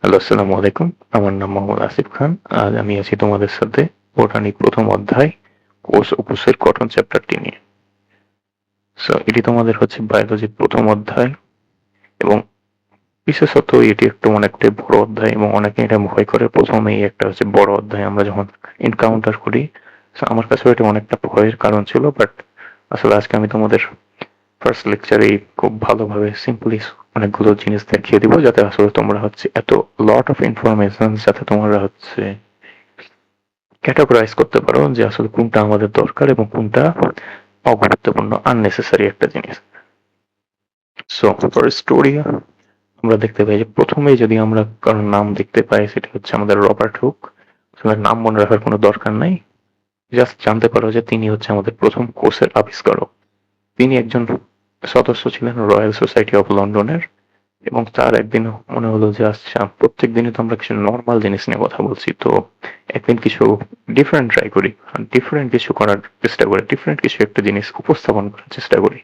Hello, আসসালামু আলাইকুম। আমার নাম মোহাম্মদ আসিফ খান। আজ আমি আছি তোমাদের সাথে বোটানি প্রথম অধ্যায় কোষ উপসের গঠন চ্যাপ্টারটি নিয়ে। এটি তোমাদের হচ্ছে বায়োলজির প্রথম অধ্যায় এবং বিশেষত এটি একটু অনেকটাই বড় অধ্যায় এবং অনেকে এটা ভয় করে প্রথমেই একটা হচ্ছে বড় অধ্যায় আমরা যখন এনকাউন্টার করি। আমার কাছেও এটা অনেকটা ভয়ের কারণ ছিল, বাট আসলে আজকে আমি তোমাদের ফার্স্ট লেকচারেই খুব ভালোভাবে সিম্পলি অনেকগুলো জিনিস দেখিয়ে দিব, যাতে আসলে তোমরা হচ্ছে এত লট অফ ইনফরমেশন যাতে তোমরা হচ্ছে ক্যাটাগরাইজ করতে পারো যে আসলে কোনটা আমাদের দরকার এবং কোনটা অগুরুত্বপূর্ণ আননেসেসারি একটা জিনিস। সো ফর স্টোরি আমরা দেখতে পাই যে প্রথমেই যদি আমরা কারোর নাম দেখতে পাই সেটা হচ্ছে আমাদের রবার্ট হুক। আসলে নাম মনে রাখার কোনো দরকার নাই, জাস্ট জানতে পারো যে তিনি হচ্ছে আমাদের প্রথম কোষের আবিষ্কারক। তিনি একজন সদস্য ছিলেন রয়্যাল সোসাইটি অফ লন্ডনের এবং তার একদিন মনে হলো যে আচ্ছা প্রত্যেক দিনই তো আমরা কিছু নর্মাল জিনিস নিয়ে কথা বলছি, তো একদিন কিছু ডিফারেন্ট ট্রাই করি, ডিফারেন্ট কিছু করার চেষ্টা করি, ডিফারেন্ট কিছু একটা জিনিস উপস্থাপন করার চেষ্টা করি।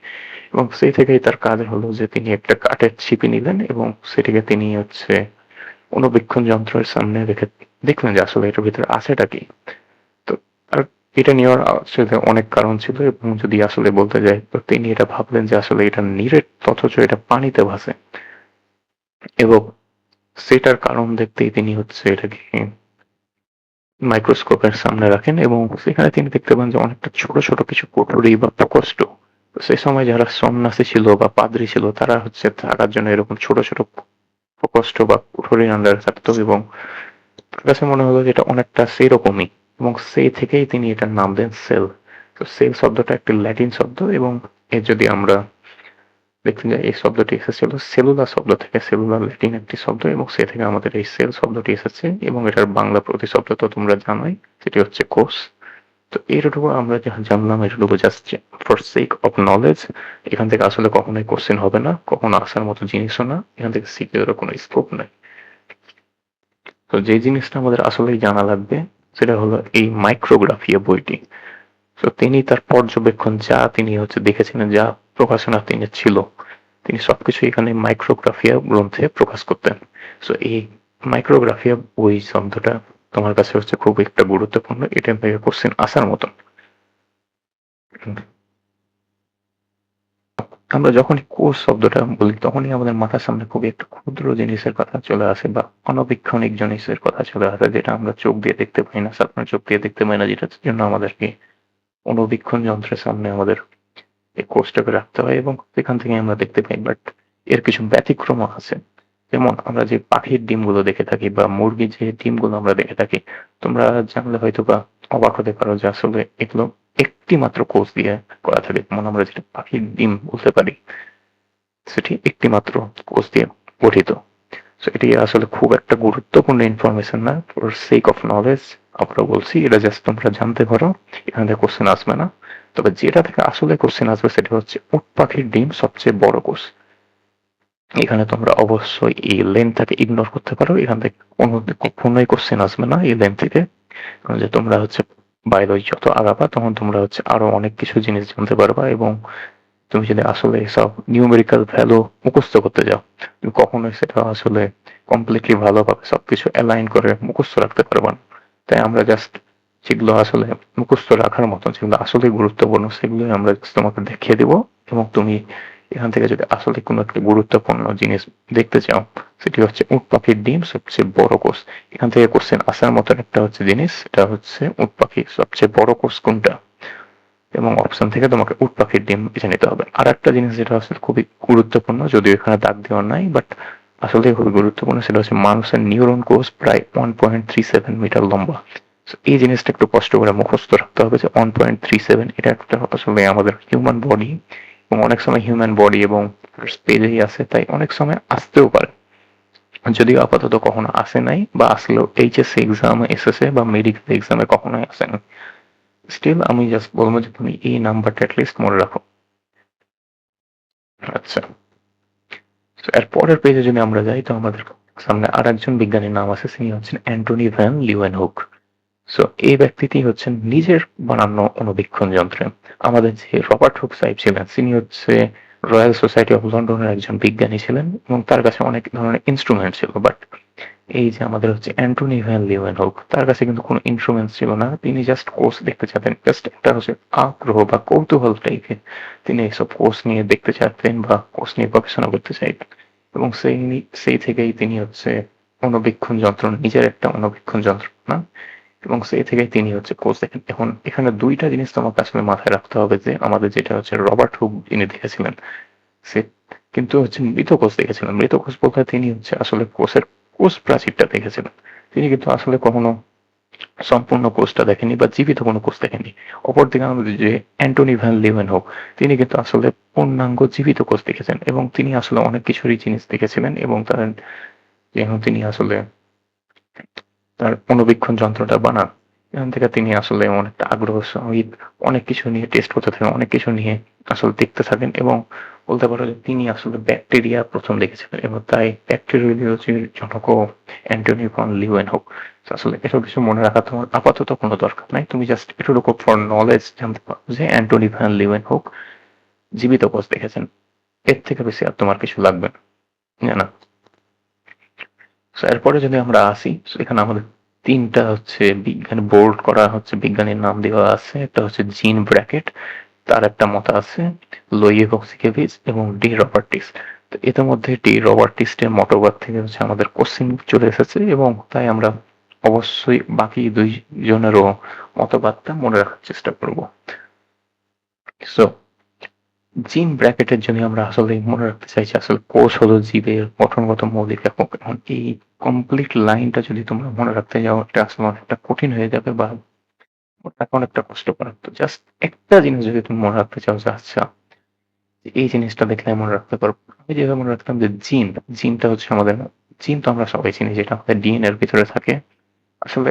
এবং সেই থেকেই তার কাজ হলো যে তিনি একটা কাঠের ছিপি নিলেন এবং সেটিকে তিনি হচ্ছে অনুবীক্ষণ যন্ত্রের সামনে রেখে দেখলেন যে আসলে এটার ভিতরে আছেটা কি। তো আর এটা নেওয়ার আসলে অনেক কারণ ছিল, এবং যদি আসলে বলতে যাই তো তিনি এটা ভাবলেন যে আসলে এটা নিরেট অথচ এটা পানিতে ভাসে, এবং সেটার কারণ দেখতেই তিনি হচ্ছে এটাকে মাইক্রোস্কোপের সামনে রাখেন এবং সেখানে তিনি দেখতে পান যে অনেকটা ছোট ছোট কিছু কুঠুরি বা প্রকোষ্ঠ। তো সেই সময় যারা সন্ন্যাসী ছিল বা পাদ্রী ছিল তারা হচ্ছে থাকার জন্য এরকম ছোট ছোট প্রকোষ্ঠ বা কুঠুরির আন্ডারে থাকতো, এবং তার কাছে মনে হলো যে এটা অনেকটা সেরকমই, এবং সেই থেকেই তিনি এটার নাম দেন সেল। তো সেল শব্দটা একটি ল্যাটিন শব্দ, এবং এর যদি আমরা দেখতে যাই এই শব্দটি এসেছিল সেলুলার শব্দ থেকে, সেলুলার ল্যাটিন একটি শব্দ এবং সে থেকে আমাদের এই সেল শব্দটি এসেছে, এবং এটার বাংলা প্রতিশব্দ তো তোমরা জানোই, সেটি হচ্ছে কোষ। তো এইটুকু আমরা যা জানলাম এটুকু just for sake of knowledge. এখান থেকে আসলে কখনোই কোশ্চেন হবে না, কখনো আসার মতো জিনিসও না, এখান থেকে শিখে দেওয়ার কোনো স্কোপ নাই। তো যে জিনিসটা আমাদের আসলেই জানা লাগবে সেটা হলো এই মাইক্রোগ্রাফিয়া বইটি। তো তিনি তার পর্যবেক্ষণ যা তিনি হচ্ছে দেখেছিলেন, যা প্রকাশনা তিনি ছিল, তিনি সবকিছু এখানে মাইক্রোগ্রাফিয়া গ্রন্থে প্রকাশ করতেন। সো এই মাইক্রোগ্রাফিয়া বই শব্দটা তোমার কাছে হচ্ছে খুব একটা গুরুত্বপূর্ণ, এটা থেকে কোশ্চেন আসার মতন। আমরা যখন কোষ শব্দটা বলি তখনই আমাদের মাথার সামনে খুবই একটা ক্ষুদ্র জিনিসের কথা চলে আসে বা অনবীক্ষণিক জিনিসের কথা চলে আসে, যেটা আমরা চোখ দিয়ে দেখতে পাই না, সাধারণ চোখ দিয়ে দেখতে পাই না, যেটার জন্য আমাদেরকে অনুবীক্ষণ যন্ত্রের সামনে আমাদের এই কোষটাকে রাখতে হয় এবং সেখান থেকে আমরা দেখতে পাই। বাট এর কিছু ব্যতিক্রম আছে, যেমন আমরা যে পাখির ডিমগুলো দেখে থাকি বা মুরগির যে ডিমগুলো আমরা দেখে থাকি, তোমরা জানলে হয়তো বা অবাক হতে পারো যে আসলে এগুলো একটি মাত্র কোষ দিয়ে করা থাকে। যেমন আমরা যেটা পাখির ডিম বলতে পারি সেটি একটি মাত্র কোষ দিয়ে গঠিত। এটি আসলে খুব একটা গুরুত্বপূর্ণ ইনফরমেশন না, ফর সেক অফ নলেজ আমরা বলছি, এটা জাস্ট তোমরা জানতে পারো, এখান থেকে কোশ্চেন আসবে না। তবে যেটা থেকে আসলে কোশ্চেন আসবে সেটা হচ্ছে উট পাখির ডিম সবচেয়ে বড় কোষ। এখানে তোমরা অবশ্যই এই লেন্থটাকে ইগনোর করতে পারো, এখান থেকে কখনোই কোশ্চেন আসবে না এই লেন্থ থেকে, কারণ যে তোমরা হচ্ছে বায়োলজি যত আগাবা তখন তোমরা হচ্ছে আরো অনেক কিছু জিনিস জানতে পারবা, এবং তুমি যদি আসলে সব নিউমেরিক্যাল ভ্যালু মুখস্থ করতে যাও তুমি কখনোই সেটা আসলে কমপ্লিটলি ভালোভাবে সবকিছু অ্যালাইন করে মুখস্থ রাখতে পারবা না। তাই আমরা জাস্ট যেগুলো আসলে মুখস্থ রাখার মতো, যেগুলো আসলে গুরুত্বপূর্ণ, সেগুলোই আমরা তোমাকে দেখিয়ে দিব, এবং তুমি এখান থেকে যদি আসলে কোনো একটা গুরুত্বপূর্ণ জিনিস দেখতে চাও সেটি হচ্ছে উট পাখির ডিম সবচেয়ে বড় কোষ। এখান থেকে কোশ্চেন আসার মতন একটা হচ্ছে জিনিস, এটা হচ্ছে উট পাখির সবচেয়ে বড় কোষ কোনটা, এবং অপশন থেকে তোমাকে উট পাখির ডিম বেছে নিতে হবে। আর একটা জিনিস যেটা আসলে খুবই গুরুত্বপূর্ণ, যদিও এখানে দাগ দেওয়া নাই, বাট আসলে খুবই গুরুত্বপূর্ণ, সেটা হচ্ছে মানুষের নিউরন কোষ প্রায় 1.37 মিটার লম্বা। এই জিনিসটা একটু কষ্ট করে মুখস্থ রাখতে হবে যে 1.37, এটা একটা আসলে আমাদের হিউম্যান বডি, এবং অনেক সময় হিউম্যান বডি এবং পেজেই আসে, তাই অনেক সময় আসতেও পারে, যদিও আপাতত কখনো আসে নাই, বা আসলেও এইচএসসি এক্সামে এসেছে বা মেডিকেল এক্সামে কখনোই আসেনি। স্টিল আমি জাস্ট বলবো যে তুমি এই নাম্বারটা অ্যাটলিস্ট মনে রাখো। আচ্ছা, তো এর পরের পেজে যদি আমরা যাই তো আমাদের সামনে আর একজন বিজ্ঞানীর নাম আছে, তিনি হচ্ছেন অ্যান্টনি ভ্যান লিউয়েনহুক। এই ব্যক্তিটি হচ্ছেন নিজের বানানো অনুবীক্ষণ যন্ত্রে। আমাদের যে রবার্ট হুক সাহেব ছিলেন তিনি হচ্ছে রয়্যাল সোসাইটি অফ লন্ডনের একজন বিজ্ঞানী ছিলেন এবং তার কাছে অনেক ধরনের ইনস্ট্রুমেন্ট ছিল, বাট এই যে আমাদের হচ্ছে অ্যান্টনি ভ্যান লিউয়েনহোক, তার কাছে কিন্তু কোনো ইন্স্ট্রুমেন্টস ছিল না। তিনি জাস্ট কোর্স দেখতে চাইতেন। জাস্ট একটা হচ্ছে আগ্রহ বা কৌতূহল টাইপের। তিনি এইসব কোর্স নিয়ে দেখতে চাইতেন বা কোর্স নিয়ে গবেষণা করতে চাইতেন। এবং সেই থেকেই তিনি হচ্ছে অণুবীক্ষণ যন্ত্র, নিজের একটা অণুবীক্ষণ যন্ত্রণা, এবং সেই থেকেই তিনি হচ্ছে কোর্স দেখেন। এখন এখানে ২ টা জিনিস তোমাকে আসলে মাথায় রাখতে হবে যে আমাদের যেটা হচ্ছে রবার্ট হুক যিনি দেখেছিলেন, সে কিন্তু হচ্ছে মৃত কোষ দেখেছিলেন। মৃত কোষ বলতে তিনি হচ্ছে আসলে কোষের কোষ প্রাচীরটা দেখেছিলেন। তিনি কিন্তু আসলে কখনো সম্পূর্ণ কোষটা দেখেনি বা জীবিত কোনো কোষ দেখেনি। অপরদিকে আমাদের যে অ্যান্টনি ভ্যান লিউয়েনহোক, তিনি কিন্তু আসলে পূর্ণাঙ্গ জীবিত কোষ দেখেছেন এবং তিনি আসলে অনেক কিছুরই জিনিস দেখেছিলেন এবং তিনি আসলে তার অণুবীক্ষণ যন্ত্রটা বানান। এখান থেকে তিনি আসলে অনেকটা আগ্রহ সহিত অনেক কিছু নিয়ে টেস্ট করতে থাকেন, অনেক কিছু নিয়ে আসলে দেখতে থাকেন এবং বলতে পারো যে তিনি আসলে ব্যাকটেরিয়া প্রথম দেখেছিলেন এবং তাই ব্যাকটেরিওলজির জনকও অ্যান্টনি ভন লিউয়েনহোক। আসলে এসব কিছু মনে রাখা তোমার আপাতত কোনো দরকার নাই। তুমি জাস্ট এটুকু ফর নলেজ জানতে পারো যে অ্যান্টনি ভ্যান লিউয়েনহোক জীবিত কোষ দেখেছেন। এর থেকে বেশি আর তোমার কিছু লাগবে না, জানা। এরপরে যদি আমরা আসি, এখানে আমাদের ৩টা হচ্ছে বিজ্ঞানী বোল্ড করা হচ্ছে, বিজ্ঞানীর নাম দেওয়া আছে। একটা হচ্ছে জিন ব্র্যাকেট, তার একটা মত আছে লোইয়েভস্কিভিচ এবং ডি রবার্টিস। তো এদের মধ্যে ডি রবার্টিস্টের মতবাদ থেকে হচ্ছে আমাদের কোশ্চেন চলে এসেছে এবং তাই আমরা অবশ্যই বাকি ২ জনেরও মতবাদটা মনে রাখার চেষ্টা করব। সো জিন ব্র্যাকেটের জন্য আমরা আসলে মনে রাখতে চাইছি আসলে কোষ হলো জীবের গঠনগত মৌলিক একক। এখন এই কমপ্লিট লাইনটা যদি তোমরা মনে রাখতে যাও, এটা আসলে অনেকটা কঠিন হয়ে যাবে বা ওটাকে অনেকটা কষ্টকর। তো জাস্ট একটা জিনিস যদি তুমি মনে রাখতে চাও যে আচ্ছা এই জিনিসটা দেখলে মনে রাখতে পারবো। আমি যেভাবে মনে রাখতাম যে জিনটা হচ্ছে আমাদের, জিন তো আমরা সবাই চিনি যেটা আমাদের ডিএনএ এর ভিতরে থাকে। আসলে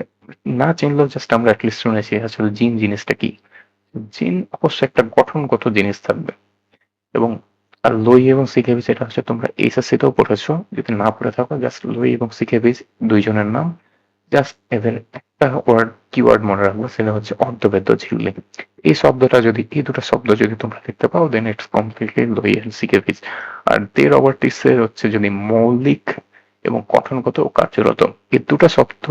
না চিনলেও জাস্ট আমরা এটলিস্ট শুনেছি আসলে জিন জিনিসটা কি। জিন অবশ্যই একটা গঠনগত জিনিস থাকবে এবং আর লোই এবং সিকেভিচ এটা হচ্ছে তোমরা এইচএসসি তেও পড়েছো। যদি না পড়ে থাকো জাস্ট লোই এবং সিকেভিচ ২ জনের নাম। জাস্ট এদের একটা কিওয়ার্ড মনে রাখবো, সেটা হচ্ছে অর্ধবেদ্য ঝিল্লি। এই ২টা শব্দ যদি তোমরা দেখতে পাও দেন ইটস কমপ্লিটলি লোই এন্ড সিকেভিচ। আর দে রবার্টিসের হচ্ছে যদি মৌলিক এবং গঠনগত ও কার্যরত, এই ২টা শব্দ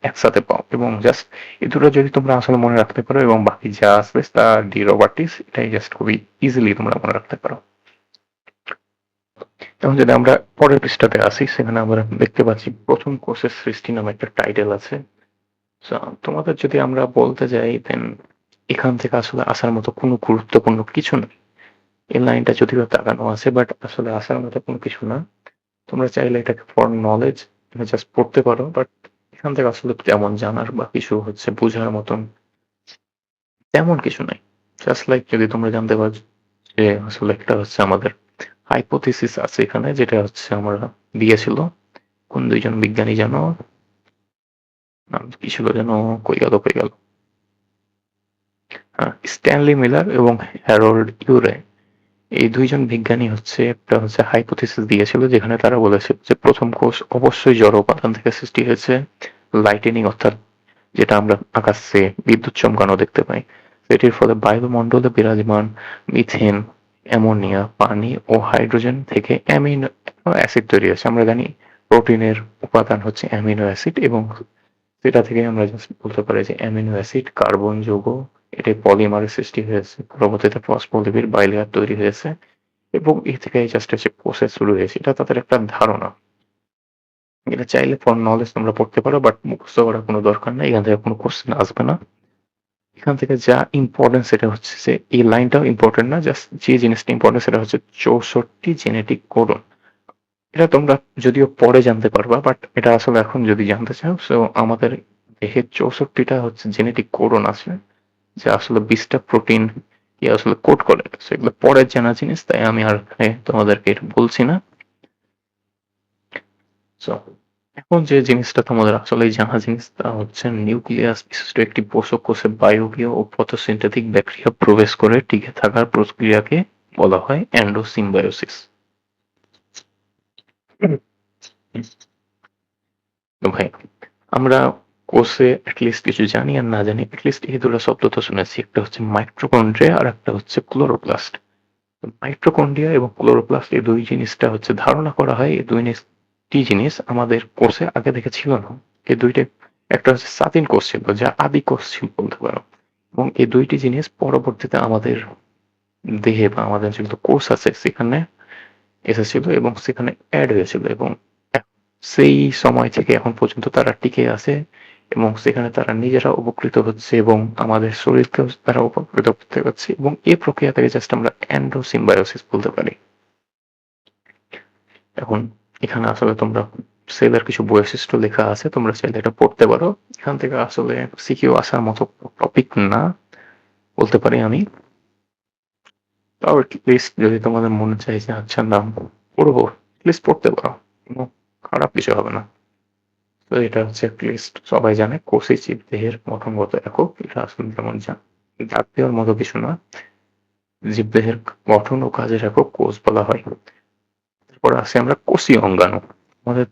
একসাথে পাও এবং জাস্ট এই ২টো যদি তোমরা আসলে মনে রাখতে পারো এবং বাকি যা আসবে তা ডি রবার্টিস, এটাই জাস্ট খুবই ইজিলি তোমরা মনে রাখতে পারো। এখন যদি আমরা পরের পৃষ্ঠাতে আসি, সেখানে আমরা দেখতে পাচ্ছি প্রথম কোষের সৃষ্টি নামে একটা টাইটেল আছে। So, তোমাদের যদি আমরা বলতে যাই দেন এখান থেকে আসলে আসার মতো কোনো গুরুত্বপূর্ণ কিছু না। এই লাইনটা যদিও তাকানো আছে বাট আসলে আসার মতো কোনো কিছু না। তোমরা চাইলে এটাকে ফর নলেজ জাস্ট পড়তে পারো, বাট এখান থেকে আসলে তেমন জানার বা কিছু হচ্ছে বোঝার মতন তেমন কিছু নাই। জাস্ট লাইক যদি তোমরা জানতে পারো যে আসলে একটা হচ্ছে আমাদের হাইপোথিসিস আছে এখানে, যেটা হচ্ছে আমরা দিয়েছিল কোন ২ জন বিজ্ঞানী যেন, নাম কি ছিল যেন, কই গেল, স্ট্যানলি মিলার এবং হ্যারল্ড ইউরে। এই ২ জন বিজ্ঞানী হচ্ছে একটা হচ্ছে হাইপোথিসিস দিয়েছিল যেখানে তারা বলেছিল যে প্রথম কোষ অবশ্যই জড় উপাদান থেকে সৃষ্টি হয়েছে। লাইটেনিং অর্থাৎ যেটা আমরা আকাশে বিদ্যুৎ চমকানো দেখতে পাই, এটির ফলে বায়ুমণ্ডলে বিরাজমান মিথেন, অ্যামোনিয়া, পানি ও হাইড্রোজেন থেকে অ্যামিনো অ্যাসিড তৈরি হয়েছে। আমরা জানি প্রোটিনের উপাদান হচ্ছে অ্যামিনো অ্যাসিড এবং সেটা থেকে আমরা জাস্ট বলতে পারি যে অ্যামিনো অ্যাসিড কার্বন যৌগ, এটি পলিমারের সৃষ্টি হয়েছে, পরবর্তীতে ফসফোলিপিড বাইলেয়ার তৈরি হয়েছে এবং এ থেকে জাস্ট হচ্ছে প্রসেস শুরু হয়েছে। এটা তাদের একটা ধারণা। এটা চাইলে ফর নলেজ তোমরা পড়তে পারো বাট মুখস্থ করার কোনো দরকার নাই। এখান থেকে কোনো কোশ্চেন আসবে না। এখান থেকে যা ইম্পর্টেন্ট সেটা হচ্ছে যে এই লাইনটাও ইম্পর্টেন্ট না, জাস্ট যে জিনিসটা ইম্পর্টেন্ট সেটা হচ্ছে ৬৪ জেনেটিক কোডন। এটা তোমরা যদিও পরে জানতে পারবা বাট এটা আসলে এখন যদি জানতে চাও, সো আমাদের দেহে ৬৪টা হচ্ছে জেনেটিক কোডন আছে যা আসলে ২০টা প্রোটিন কি আসলে কোড করে। সো এগুলো পরের জানা জিনিস, তাই আমি আর এখানে তোমাদেরকে এটা বলছি না। সো এখন যে জিনিসটা তোমাদের আসলেই জানা জিনিস তা হচ্ছে নিউক্লিয়াস বিশিষ্ট একটি পোষক কোষে বায়বীয় ও ফটোসিনথেটিক ব্যাকটেরিয়া প্রবেশ করে টিকে থাকার প্রক্রিয়াকে বলা হয় এন্ডোসিম্বায়োসিস। তো ভাই আমরা কোষে অ্যাটলিস্ট কিছু জানি আর না জানি, অ্যাটলিস্ট এই ২টো শব্দ তো শুনেছি। একটা হচ্ছে মাইটোকন্ড্রিয়া আর একটা হচ্ছে ক্লোরোপ্লাস্ট। মাইটোকন্ড্রিয়া এবং ক্লোরোপ্লাস্ট এই ২ জিনিসটা হচ্ছে ধারণা করা হয় এই ২ দুইটি জিনিস আমাদের কোর্সে আগে থেকে ছিল না। এই দুইটা, একটা হচ্ছে স্বাধীন কোর্স ছিল যা আদি কোর্স ছিল বলতে পারো, এবং এই দুইটি জিনিস পরবর্তীতে আমাদের দেহে বা আমাদের যেগুলো কোর্স আছে সেখানে এসেছিল এবং সেখানে অ্যাড হয়েছিল, এবং সেই সময় থেকে এখন পর্যন্ত তারা টিকে আছে এবং সেখানে তারা নিজেরা উপকৃত হচ্ছে এবং আমাদের শরীরকেও তারা উপকৃত করতে পারছে, এবং এই প্রক্রিয়া থেকে জাস্ট আমরা এন্ডোসিম্বায়োসিস বলতে পারি। এখন এখানে আসলে তোমরা সেলের কিছু বৈশিষ্ট্য লেখা আছে, তোমরা চাইলে এটা পড়তে পারো। এখান থেকে আসলে সিকিউ আসার মতো টপিক না বলতে পারি আমি, তাও লিস্ট যদি তোমাদের মনে চাই যে আচ্ছা নাম পড়বো, লিস্ট পড়তে পারো, কোনো খারাপ কিছু হবে না। তো এটা হচ্ছে একটা লিস্ট, সবাই জানে কোষই জীবদেহের গঠনগত একক, এটা আসলে যেমন জাত দেওয়ার মতো কিছু না, জীবদেহের গঠন ও কাজের একক কোষ বলা হয়। তারপর আছে আমরা কোষীয় অঙ্গাণু। আমাদের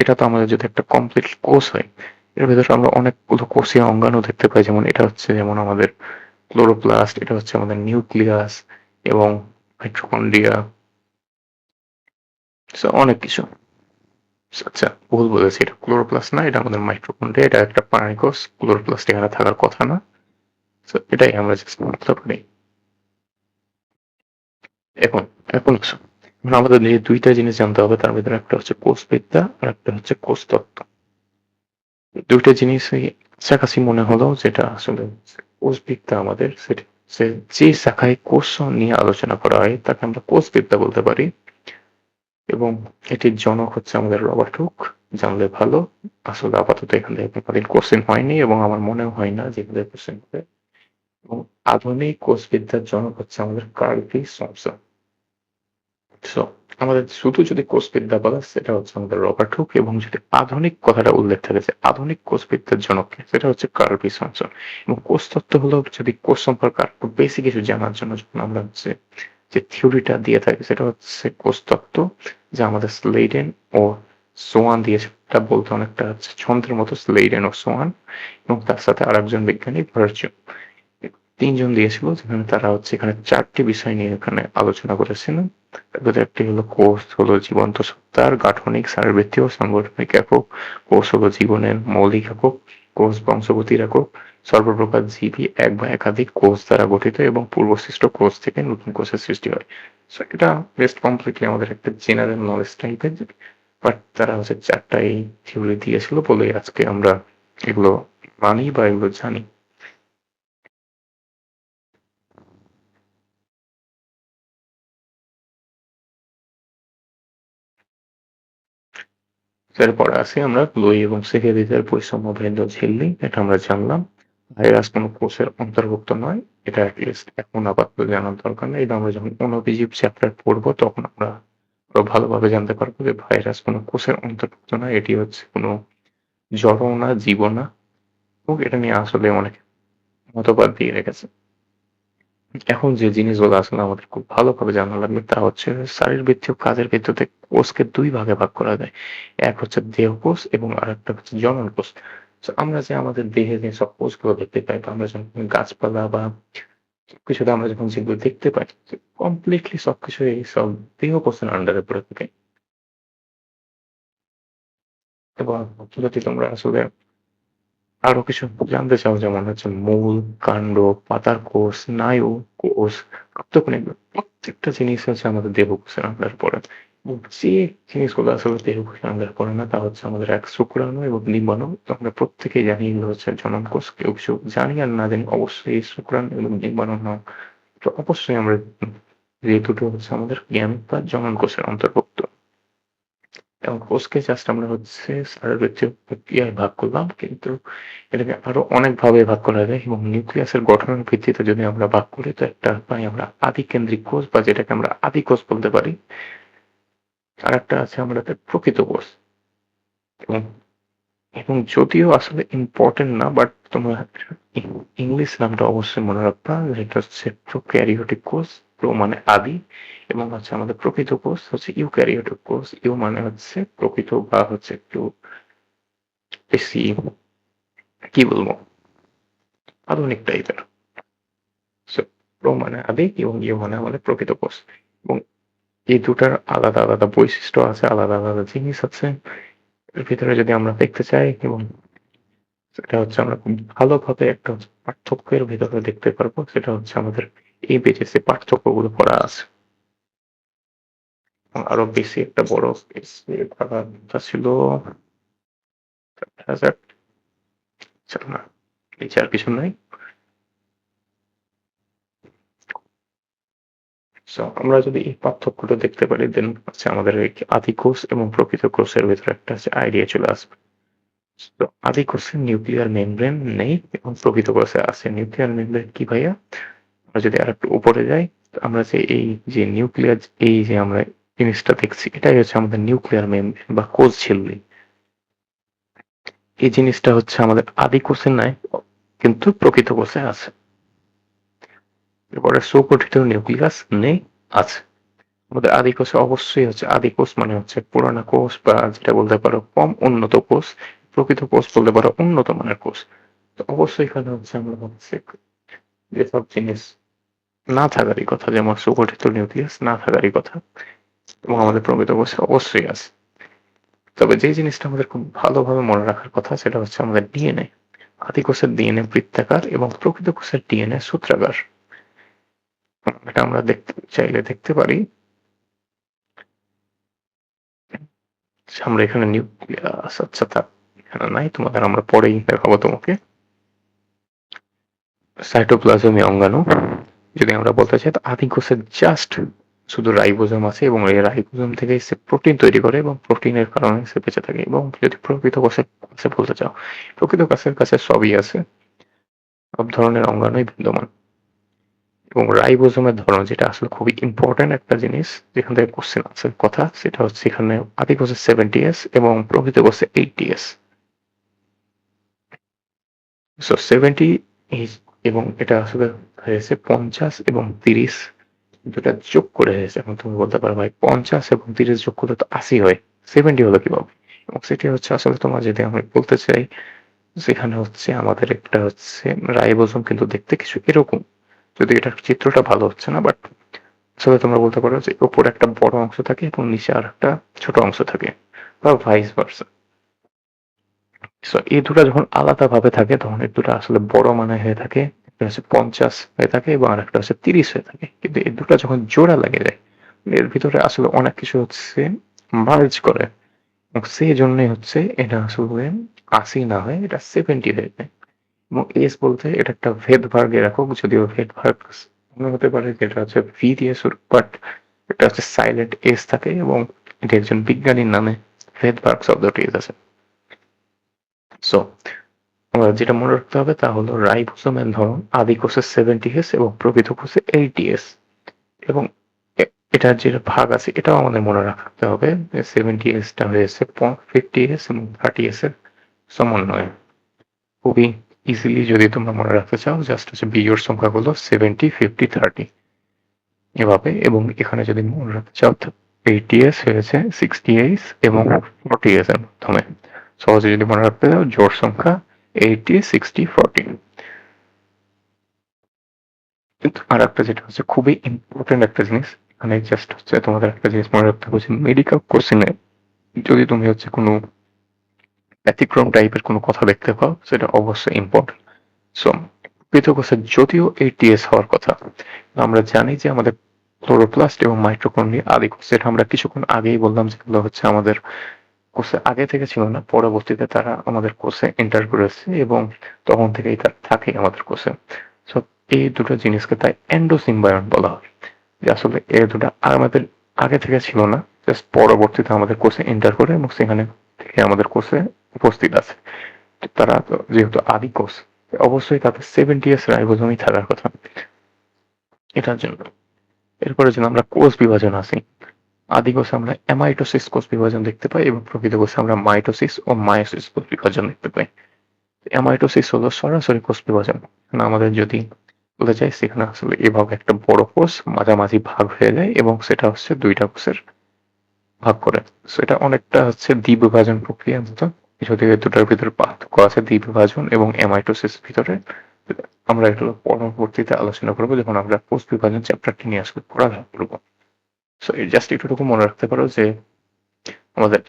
এটা তো আমাদের যদি একটা কমপ্লিট কোষ হয়, এর ভেতরে আমরা অনেকগুলো কোষীয় অঙ্গাণু দেখতে পাই, যেমন এটা হচ্ছে যেমন আমাদের ক্লোরোপ্লাস্ট, এটা হচ্ছে আমাদের নিউক্লিয়াস এবং মাইটোকন্ড্রিয়া, অনেক কিছু। আচ্ছা ভুল বলেছি, এটা ক্লোরোপ্লাস্ট না, এটা আমাদের মাইটোকন্ড্রিয়া, এটা একটা প্রাণী কোষ, ক্লোরোপ্লাস্ট এখানে থাকার কথা না। এটাই আমরা জাস্ট বলতে পারি। এখন এখন আসো, আমাদের যে দুইটা জিনিস জানতে হবে, তার ভিতরে একটা হচ্ছে কোষবিদ্যা আর একটা হচ্ছে কোষতত্ত্ব। দুইটা জিনিসই কাছাকাছি মনে হলো, যেটা আসলে কোষবিদ্যা আমাদের সেটা যে শাখায় কোষ নিয়ে আলোচনা করা হয় তাকে আমরা কোষবিদ্যা বলতে পারি, এবং এটির জনক হচ্ছে আমাদের রবার্ট হুক। জানলে ভালো। আসলে আপাতত এখান থেকে কোনোদিন কোশ্চেন হয়নি এবং আমার মনেও হয় না যে কোশ্চেন হবে। এবং আধুনিক কোষবিদ্যার জনক হচ্ছে আমাদের কার্ল ভি সমসন। সো আমাদের শুধু যদি কোষবিদ্যা বলে সেটা হচ্ছে আমাদের রবার্ট হুক, এবং যদি আধুনিক কথাটা উল্লেখ থাকে যে আধুনিক কোষবিদ্যার জনককে, সেটা হচ্ছে কার্ল ভি সমসন। এবং কোষতত্ত্ব হলো যদি কোষ সম্পর্কে আর একটু বেশি কিছু জানার জন্য যখন আমরা হচ্ছে যে থিওরিটা দিয়ে থাকি সেটা হচ্ছে কোষতত্ত্ব, যা আমাদের স্লেডেন ও সোয়ান দিয়েছে। এটা বলতে অনেকটা হচ্ছে ছন্দের মতো, স্লেডেন ও সোয়ান, এবং তার সাথে আর একজন বিজ্ঞানী ভার্জিও, তিনজন দিয়েছিল, যেখানে তারা হচ্ছে এখানে চারটি বিষয় নিয়ে এখানে আলোচনা করেছিলেন। তার মধ্যে একটি হলো কোষ হলো জীবন্ত সত্তার গাঠনিক শারীরবৃত্তীয় সাংগঠনিক একক, কোষ হলো জীবনের মৌলিক একক, কোষ বংশগতির একক, সর্বপ্রকার জীবই এক বা একাধিক কোষ দ্বারা গঠিত এবং পূর্বসৃষ্ট কোষ থেকে নতুন কোষের সৃষ্টি হয়। সো এটা বেস্ট কমপ্লিটলি আমাদের একটা জেনারেল নলেজ টাইপের, বাট তারা হচ্ছে চারটাই থিওরি দিয়েছিল বলে আজকে আমরা এগুলো মানি বা এগুলো জানি। এরপরে আসি আমরা লোই এবং সেকেরিদের বৈষম্য ভেদ ঝিল্লি, এটা আমরা জানলাম। ভাইরাস কোনো কোষের অন্তর্ভুক্ত নয়, এটা অ্যাটলিস্ট এখন আপাতত জানার দরকার নেই। এটা আমরা যখন অণুজীব চ্যাপ্টার পড়বো তখন আমরা আরো ভালোভাবে জানতে পারবো যে ভাইরাস কোনো কোষের অন্তর্ভুক্ত নয়, এটি হচ্ছে কোনো জড়ও না, জীবও না, এবং এটা নিয়ে আসলে অনেক মতবাদ দিয়ে রেখেছে। এখন যে জিনিসগুলো আসলে আমাদের খুব ভালোভাবে জানা লাগবে তা হচ্ছে শারীরবৃত্তীয় কাজের ভিত্তিতে কোষকে দুই ভাগে ভাগ করা যায়। এক হচ্ছে দেহকোষ এবং আরেকটা হচ্ছে জনন কোষ। তো আমরা যে আমাদের দেহে যে সব কোষগুলো দেখতে পাই বা আমরা যখন গাছপালা বা কিছুতে আমরা যখন যেগুলো দেখতে পাই, কমপ্লিটলি সবকিছু এই সব দেহকোষের আন্ডারে পড়ে থাকে। এবং যদি তোমরা আসলে আরো কিছু জানতে চাও, যেমন হচ্ছে মূল, কাণ্ড, পাতার কোষ, স্নায়ু কোষ, রক্তকণিকা, প্রত্যেকটা জিনিস হচ্ছে আমাদের দেহকোষের আন্ডারে পড়ে। এবং যে জিনিসগুলো আসলে দেহকোষের আন্ডারে পড়ে না তা হচ্ছে আমাদের এক শুক্রাণু এবং ডিম্বাণু। তো আমরা প্রত্যেকেই জানি এগুলো হচ্ছে জনন কোষ, কেউ কিছু জানি আর না জানি অবশ্যই এই শুক্রাণু এবং ডিম্বাণু নাম তো অবশ্যই আমরা যে দুটো হচ্ছে আমাদের জ্ঞান বা জনন কোষের অন্তর্ভুক্ত। এবং কোষকে জাস্ট আমরা হচ্ছে শারীরবৃত্তীয় প্রক্রিয়ায় ভাগ করলাম, কিন্তু এটাকে আরো অনেক ভাবে ভাগ করা যায়, এবং নিউক্লিয়াসের গঠনের ভিত্তিতে যদি আমরা ভাগ করি তো একটা পাই আমরা আদিকেন্দ্রিক কোষ, বা যেটাকে আমরা আদি কোষ বলতে পারি। আর একটা আছে আমাদের প্রকৃত কোষ। এবং এবং যদিও আসলে ইম্পর্টেন্ট না, বাট তোমরা ইংলিশ নামটা অবশ্যই মনে রাখবা, যেটা হচ্ছে প্রোক্যারিওটিক কোষ। প্রো মানে আদি, এবং হচ্ছে আমাদের প্রকৃত কোষ হচ্ছে ইউক্যারিওটিক কোষ। ইউ মানে হচ্ছে প্রকৃত বা হচ্ছে একটু বেশি, কি বলবো, আধুনিক টাইপের। সো প্রো মানে আদি এবং ইউ মানে আমাদের প্রকৃত কোষ। এবং এই দুটার আলাদা আলাদা বৈশিষ্ট্য আছে, আলাদা আলাদা জিনিস আছে। এর ভিতরে যদি আমরা দেখতে চাই, এবং সেটা হচ্ছে আমরা খুব ভালোভাবে একটা হচ্ছে পার্থক্যের ভিতরে দেখতে পারবো, সেটা হচ্ছে আমাদের এই বেসিসে পার্থক্যগুলো করা আছে। এবং আরো বেশি একটা বড় স্পেসে করার কথা ছিল। হাজার চল না, নিচে আর কিছু নাই। সো আমরা যদি এই পার্থক্যটা দেখতে পারি, দেন হচ্ছে আমাদের এই আদি কোষ এবং প্রকৃত কোষের ভিতরে একটা হচ্ছে আইডিয়া চলে আসবে। তো আদি কোষে নিউক্লিয়ার মেমব্রেন নেই এবং প্রকৃত কোষে আছে নিউক্লিয়ার মেমব্রেন। কি ভাইয়া? আমরা যদি আর একটু উপরে যাই, তো আমরা যে এই যে নিউক্লিয়ার, এই যে আমরা জিনিসটা দেখছি, এটাই হচ্ছে আমাদের নিউক্লিয়ার মেমব্রেন বা কোষ ঝিল্লি। এই জিনিসটা হচ্ছে আমাদের আদি কোষে নাই, কিন্তু প্রকৃত কোষে আছে। এরপরে সুগঠিত নিউক্লিয়াস নেই, আছে। আমাদের আদি কোষে অবশ্যই হচ্ছে, আদি কোষ মানে হচ্ছে পুরানা কোষ, বা যেটা বলতে পারো কম উন্নত কোষ। প্রকৃত কোষ বলতে পারো উন্নত মানের কোষ। তো অবশ্যই এখানে হচ্ছে আমরা হচ্ছে যেসব জিনিস না থাকারই কথা, যেমন সুগঠিত নিউক্লিয়াস না থাকারই কথা, এবং আমাদের প্রকৃত কোষে অবশ্যই আছে। তবে যে জিনিসটা আমাদের খুব ভালোভাবে মনে রাখার কথা, সেটা হচ্ছে আমাদের ডিএনএ। আদি কোষের ডিএনএ বৃত্তাকার এবং প্রকৃত কোষের ডিএনএ সূত্রাকার। এটা আমরা দেখতে চাইলে দেখতে পারি। আমরা এখানে নিউক্লিয়াস, আচ্ছা তা এখানে নাই, তোমাদের আমরা পরেই দেখাবো তোমাকে। সাইটোপ্লাজমীয় অঙ্গাণু যদি আমরা বলতে চাই, তো আদি কোষে জাস্ট শুধু রাইবোজোম আছে, এবং এই রাইবোজোম থেকে সে প্রোটিন তৈরি করে, এবং প্রোটিনের কারণে সে বেঁচে থাকে। এবং যদি প্রকৃত কোষের কাছে বলতে চাও, প্রকৃত কোষের কাছে সবই আছে, সব ধরনের অঙ্গাণুই বিদ্যমান। এবং রাইবোজোমের ধরন, যেটা আসলে খুবই ইম্পর্টেন্ট একটা জিনিস, যেখান থেকে কোশ্চেন আনসার কথা, সেটা হচ্ছে এখানে আদি কোষে 70s এবং প্রকৃত কোষে 80s। সো 70 এবং এটা আসলে হয়েছে 50 এবং 30 দুটা যোগ করে হয়েছে। এখন তুমি বলতে পারো ভাই 50 এবং 30 যোগ করলে তো 80 হয়, 70 হলো কিভাবে? এবং সেটি হচ্ছে আসলে তোমার, যদি আমি বলতে চাই, যেখানে হচ্ছে আমাদের একটা হচ্ছে রাইবোজোম কিন্তু দেখতে কিছু এরকম, যদি এটার চিত্রটা ভালো হচ্ছে না, বাট আসলে তোমরা বলতে পারো যে উপরে একটা বড় অংশ থাকে এবং নিচে আর একটা ছোট অংশ থাকে, বা ভাইস ভার্সা। সো এই দুটা যখন আলাদা ভাবে থাকে, তখন এই দুটা আসলে বড় মানে হয়ে থাকে। একটা হচ্ছে 50 হয়ে থাকে এবং আর একটা হচ্ছে 30 হয়ে থাকে। কিন্তু এই দুটা যখন জোড়া লাগে যায়, এর ভিতরে আসলে অনেক কিছু হচ্ছে মার্জ করে, এবং সেই জন্যই হচ্ছে এটা আসলে 80 না হয়, এটা 70 হয়ে যায়। এবং এস বলতে এটা একটা ভেদভার্গের একক, যদিও ভেদভার্গ মনে হতে পারে যে এটা হচ্ছে ভি দিয়ে শুরু, বাট এটা হচ্ছে সাইলেন্ট এস থাকে, এবং এটা একজন বিজ্ঞানীর নামে ভেদভার্গ শব্দটি এসেছে। সো যেটা মনে রাখতে হবে তা হলো রাইবোসোমের ধরন আদি কোষে 70s এবং প্রকৃত কোষে 80s। এবং এটার যে ভাগ আছে এটাও আমাদের মনে রাখতে হবে, যে 70s টা হয়েছে 50s এবং 30s এর সমন্বয়। খুবই ইজিলি যদি তোমরা মনে রাখতে চাও, জাস্ট হচ্ছে বিজোড় সংখ্যাগুলো 70, 50, 30 এভাবে। এবং এখানে যদি মনে রাখতে চাও, 80s হয়েছে 68 এবং 40s এর মাধ্যমে। সহজে যদি মনে রাখতে চাও, জোড় সংখ্যা 80, 60, 40। কিন্তু আর একটা যেটা হচ্ছে খুবই ইম্পর্টেন্ট একটা জিনিস, এখানে জাস্ট হচ্ছে তোমাদের একটা জিনিস মনে রাখতে হবে, মেডিকেল কোশ্চেনে যদি তুমি হচ্ছে কোনো ব্যতিক্রম টাইপের কোনো কথা দেখতে পাও, সেটা অবশ্যই ইম্পর্টেন্ট। সো পিথাগোরাসের যদিও 80s হওয়ার কথা, আমরা জানি যে আমাদের ক্লোরোপ্লাস্ট এবং মাইটোকন্ড্রিয়া আদি কোষ, যেটা আমরা কিছুক্ষণ আগেই বললাম, যেগুলো হচ্ছে আমাদের কোষে আগে থেকে ছিল না, পরবর্তীতে তারা আমাদের কোষে এন্টার করেছে, এবং তখন থেকেই তারা থাকে আমাদের কোষে। সো এই দুটো জিনিসকে তাই এন্ডোসিম্বায়ন বলা হয়, যে আসলে এই দুটো আমাদের আগে থেকে ছিল না, জাস্ট পরবর্তীতে আমাদের কোষে এন্টার করে, এবং সেখানে থেকে আমাদের কোষে উপস্থিত আছে। তারা যেহেতু আদি কোষ, অবশ্যই তাদের 70s রাইবোজোমই থাকার কথা এটার জন্য। এরপরে যেন আমরা কোষ বিভাজন আসি, আদি কোষে আমরা অ্যামাইটোসিস কোষ বিভাজন দেখতে পাই, এবং প্রকৃত কোষে আমরা মাইটোসিস ও মায়োসিস কোষ বিভাজন দেখতে পাই। অ্যামাইটোসিস হলো সরাসরি কোষ বিভাজন। আমাদের যদি বলতে চাই, সেখানে আসলে এভাবে একটা বড় কোষ মাঝামাঝি ভাগ হয়ে যায়, এবং সেটা হচ্ছে দুইটা কোষের ভাগ করে। সেটা অনেকটা হচ্ছে দ্বিবিভাজন প্রক্রিয়ার মতো, যদিও এই দুটার ভিতরে পার্থক্য আছে দ্বিবিভাজন এবং অ্যামাইটোসিস ভিতরে। আমরা এগুলো পরবর্তীতে আলোচনা করবো, যখন আমরা কোষ বিভাজন চ্যাপ্টারটি নিয়ে আসলে পড়াশোনা করবো। সো জাস্ট এটুকু মনে রাখতে পারো যে আমাদের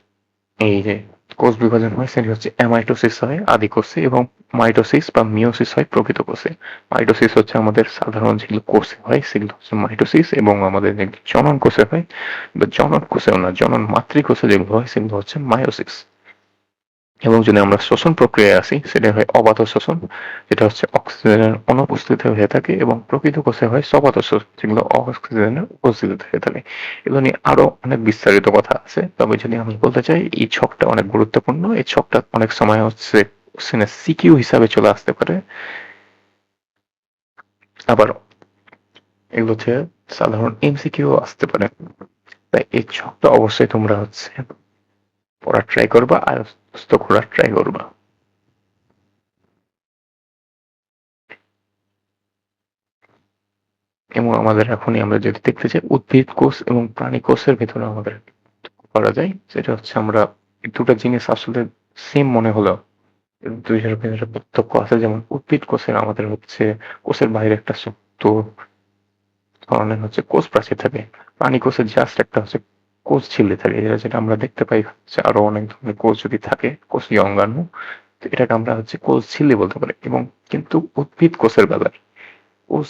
এই যে কোষ বিভাজন হয় সেটি হচ্ছে অ্যামাইটোসিস হয় আদি কোষে এবং মাইটোসিস বা মিওসিস হয় প্রকৃত কোষে। মাইটোসিস হচ্ছে আমাদের সাধারণ যেগুলো কোষে হয় সেগুলো হচ্ছে মাইটোসিস, এবং আমাদের যেগুলো জনন কোষে হয় বা জনন কোষেও না, জনন মাতৃকোষে যেগুলো হয় সেগুলো হচ্ছে মায়োসিস। এবং যদি আমরা শ্বসন প্রক্রিয়ায় আসি সেটা হয় অবাত শ্বসন, যেটা হচ্ছে অক্সিজেনের অনুপস্থিতিতে হয়ে থাকে, এবং প্রকৃত কোষে হয় সবাত শ্বসন, যেগুলো অক্সিজেনের উপস্থিতিতে হয়ে থাকে। এগুলো নিয়ে আরো অনেক বিস্তারিত কথা আছে, তবে যদি আমি বলতে চাই এই ছকটা অনেক গুরুত্বপূর্ণ। এই ছকটা অনেক সময় হচ্ছে কোশ্চেনে সিকিউ হিসাবে চলে আসতে পারে, আবার এগুলো হচ্ছে সাধারণ এমসিকিউ আসতে পারে। তাই এই ছকটা অবশ্যই তোমরা হচ্ছে পড়ার ট্রাই করবা, আয়ত্ত করার ট্রাই করবা। এবং আমাদের এখনই আমরা যদি দেখতে চাই উদ্ভিদ কোষ এবং প্রাণী কোষের ভেতরে আমাদের করা যায়, সেটা হচ্ছে আমরা এই দুটো জিনিস আসলে সেম মনে হলেও দুইটার ভেতরে পার্থক্য আছে। যেমন উদ্ভিদ কোষের আমাদের হচ্ছে কোষের বাইরে একটা শক্ত ধরনের হচ্ছে কোষ প্রাচীর থাকে, প্রাণী কোষের জাস্ট একটা হচ্ছে কোষ ঝিল্লি থাকে, যেটা যেটা আমরা দেখতে পাই হচ্ছে আরো অনেক ধরনের কোষ যদি থাকে, কোষীয় অঙ্গাণু, তো এটাকে আমরা হচ্ছে কোষ ঝিল্লি বলতে পারি। এবং কিন্তু উদ্ভিদ কোষের বেলায় কোষ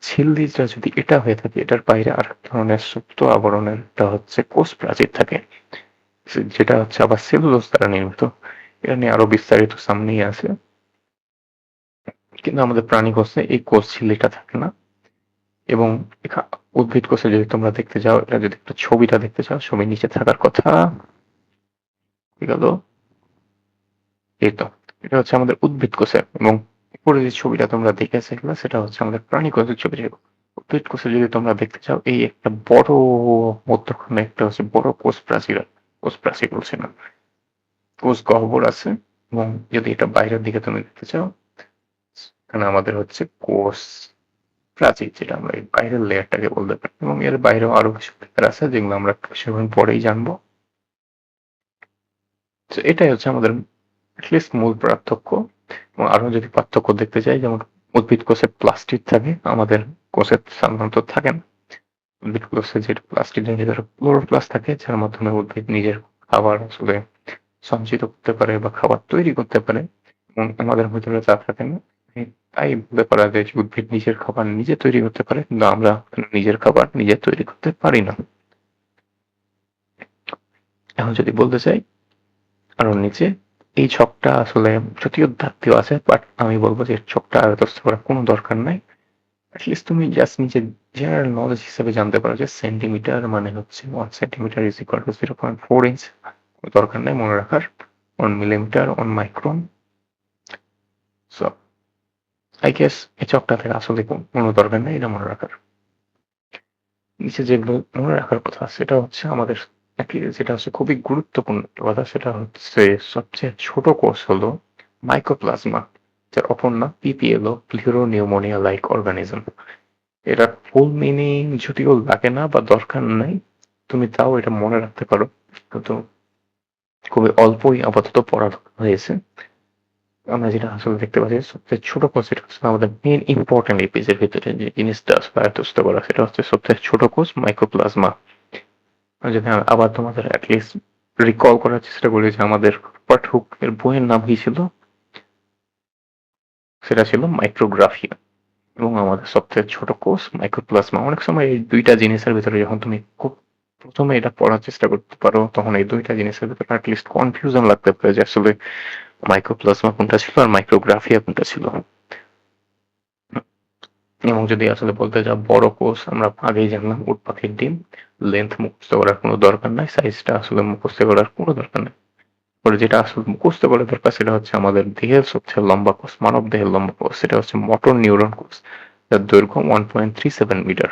ঝিল্লিটা যদি এটা হয়ে থাকে, এটার বাইরে আর এক ধরনের সুপ্ত আবরণের একটা হচ্ছে কোষ প্রাচীর থাকে, যেটা হচ্ছে আবার সেলুলোজ দ্বারা নির্মিত। এটা নিয়ে আরো বিস্তারিত সামনেই আছে, কিন্তু আমাদের প্রাণী কোষে এই কোষ ঝিল্লিটা থাকে না। এবং উদ্ভিদ কোষে যদি তোমরা দেখতে যাও, এটা যদি একটা ছবিটা দেখতে চাও, ছবির নিচে থাকার কথা, ঠিক গেল, এই তো এটা হচ্ছে আমাদের উদ্ভিদ কোষের। এবং উপরে যে ছবিটা তোমরা দেখেছো সেটা হচ্ছে আমাদের প্রাণী কোষের ছবি। উদ্ভিদ কোষে যদি তোমরা দেখতে চাও, এই একটা বড় মধ্যখানে একটা হচ্ছে বড় কোষ প্রাচীর, কোষ প্রাচীর বলছে না, কোষ গহ্বর আছে। এবং যদি এটা বাইরের দিকে তুমি দেখতে চাও, এখানে আমাদের হচ্ছে কোষ প্রাচীর, যেটা আমরা এই বাইরের লেয়ারটাকে বলতে পারি। এবং এর বাইরেও আরো কিছু লেয়ার আছে যেগুলো আমরা কিছুক্ষণ পরেই জানবো। তো এটাই হচ্ছে আমাদের অ্যাটলিস্ট মূল পার্থক্য। এবং আরো যদি পার্থক্য দেখতে চাই, যেমন উদ্ভিদ কোষে প্লাস্টিড থাকে, আমাদের কোষে সাধারণত থাকে না। উদ্ভিদ কোষে যেটা প্লাস্টিডের ভিতরে ক্লোরোপ্লাস্ট থাকে, যার মাধ্যমে উদ্ভিদ নিজের খাবার আসলে সঞ্চিত করতে পারে বা খাবার তৈরি করতে পারে। এবং আমাদের ভিতরে তা থাকে না। তাই বলতে পারা যায় যে উদ্ভিদ নিজের খাবার নিজে তৈরি করতে পারে, কিন্তু আমরা নিজের খাবার নিজে তৈরি করতে পারি না। এখন যদি বলতে চাই আরো নিচে, এই ছকটা আসলে যদিও ধাত্রীয় আছে, বাট আমি বলবো যে ছকটা আয়ত্ত করার কোনো দরকার নাই। অ্যাটলিস্ট তুমি জাস্ট নিজের জেনারেল নলেজ হিসেবে জানতে পারো যে সেন্টিমিটার মানে হচ্ছে 1 centimetre is equal to 0.4 inch. দরকার নেই মনে রাখার 1 millimetre 1 micron. So I guess এই ছকটা থেকে আসলে কোনো দরকার নেই এটা মনে রাখার। নিচে যেগুলো মনে রাখার কথা সেটা হচ্ছে আমাদের যেটা হচ্ছে খুবই গুরুত্বপূর্ণ একটা কথা, সেটা হচ্ছে সবচেয়ে ছোট কোষ হলো মাইকোপ্লাজমা, যার অপর নাম পিপিএলও, প্লিউরো নিউমোনিয়া লাইক অর্গানিজম। এটার ফুল মিনিং যদিও লাগে না বা দরকার নাই, তুমি তাও এটা মনে রাখতে পারো, কিন্তু খুবই অল্পই আপাতত পড়া হয়েছে। আমরা যেটা আসলে দেখতে পাচ্ছি সবচেয়ে ছোট কোষ, যেটা হচ্ছে আমাদের মেন ইম্পর্টেন্ট এই পেজের ভিতরে যে জিনিসটা আসলে আয়ত্ত করা, সেটা হচ্ছে সবচেয়ে ছোট কোষ মাইক্রোপ্লাজমা। যদি আবার তোমাদের অ্যাটলিস্ট রিকল করার চেষ্টা করি যে আমাদের পাঠক এর বইয়ের নাম কি ছিল, সেটা ছিল মাইক্রোগ্রাফিয়া। এবং আমাদের সবচেয়ে ছোট কোষ মাইক্রোপ্লাজমা। অনেক সময় এই দুইটা জিনিসের ভিতরে যখন তুমি খুব প্রথমে এটা পড়ার চেষ্টা করতে পারো, তখন এই দুইটা জিনিসের ভিতরে অ্যাটলিস্ট কনফিউশন লাগতে পারে যে আসলে মাইক্রোপ্লাজমা কোনটা ছিল আর মাইক্রোগ্রাফিয়া কোনটা ছিল। এবং যদি আসলে বলতে যাও বড় কোষ, আমরা আগেই জানলাম উট পাখির ডিম। লেন্থ মুখস্থ করার কোনো দরকার নাই, সাইজটা আসলে মুখস্থ করার কোনো দরকার নেই। পরে যেটা আসলে মুখস্থ করার দরকার সেটা হচ্ছে আমাদের দেহের সবচেয়ে লম্বা কোষ, মানব দেহের লম্বা কোষ, সেটা হচ্ছে মোটর নিউরন কোষ, যার দৈর্ঘ্য 1.37 মিটার।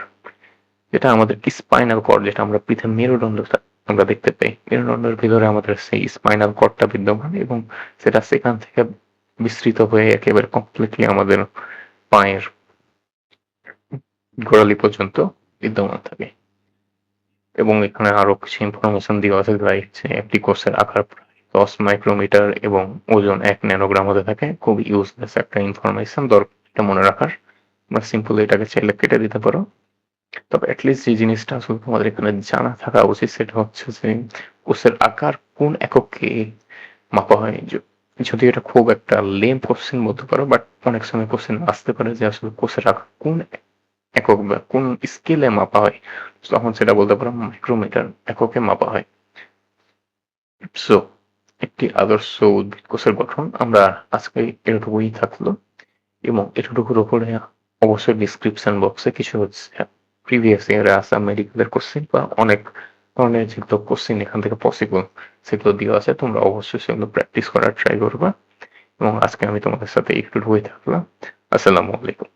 যেটা আমাদের স্পাইনাল কর্ড, যেটা আমরা পৃথিবীর মেরুদণ্ড আমরা দেখতে পাই, মেরুদণ্ডের ভিতরে আমাদের সেই স্পাইনাল কর্ডটা বিদ্যমান, এবং সেটা সেখান থেকে বিস্তৃত হয়ে একেবারে কমপ্লিটলি আমাদের পায়ের গোড়ালি পর্যন্ত বিদ্যমান থাকে। এবং এখানে আরো কিছু ইনফরমেশন দেওয়া আছে, একটি কোষের আকার প্রায় 10 মাইক্রোমিটার এবং ওজন 1 ন্যানোগ্রাম হতে থাকে। খুব ইউজলেস একটা ইনফরমেশন, দরকার এটা মনে রাখার। আমরা সিম্পলি এটাকে চাইলে কেটে দিতে পারো। তবে এটলিস্ট যে জিনিসটা আসলে তোমাদের এখানে জানা থাকা উচিত সেটা হচ্ছে যে কোষের আকার কোন এককে মাপা হয়। যদিও এটা খুব একটা লেম কোশ্চেন বলতে পারো, বাট অনেক সময় কোশ্চেন আসতে পারে যে আসলে কোষের আকার কোন একক বা কোন স্কেলে মাপা হয়। তখন সেটা বলতে পারো মাইক্রোমিটার এককে মাপা হয়। সো একটি আদর্শ উদ্ভিদ কোষের গঠন আমরা আজকে এটুকুই থাকলো, এবং এতটুকুর উপরে অবশ্যই ডিসক্রিপশন বক্সে কিছু হচ্ছে প্রিভিয়াস ইয়ারে আসা মেডিকেলের কোশ্চেন বা অনেক ধরনের যেগুলো কোশ্চেন এখান থেকে পসিবল সেগুলো দেওয়া আছে, তোমরা অবশ্যই সেগুলো প্র্যাকটিস করার ট্রাই করবা। এবং আজকে আমি তোমাদের সাথে একটু থাকলাম। আসসালামু আলাইকুম।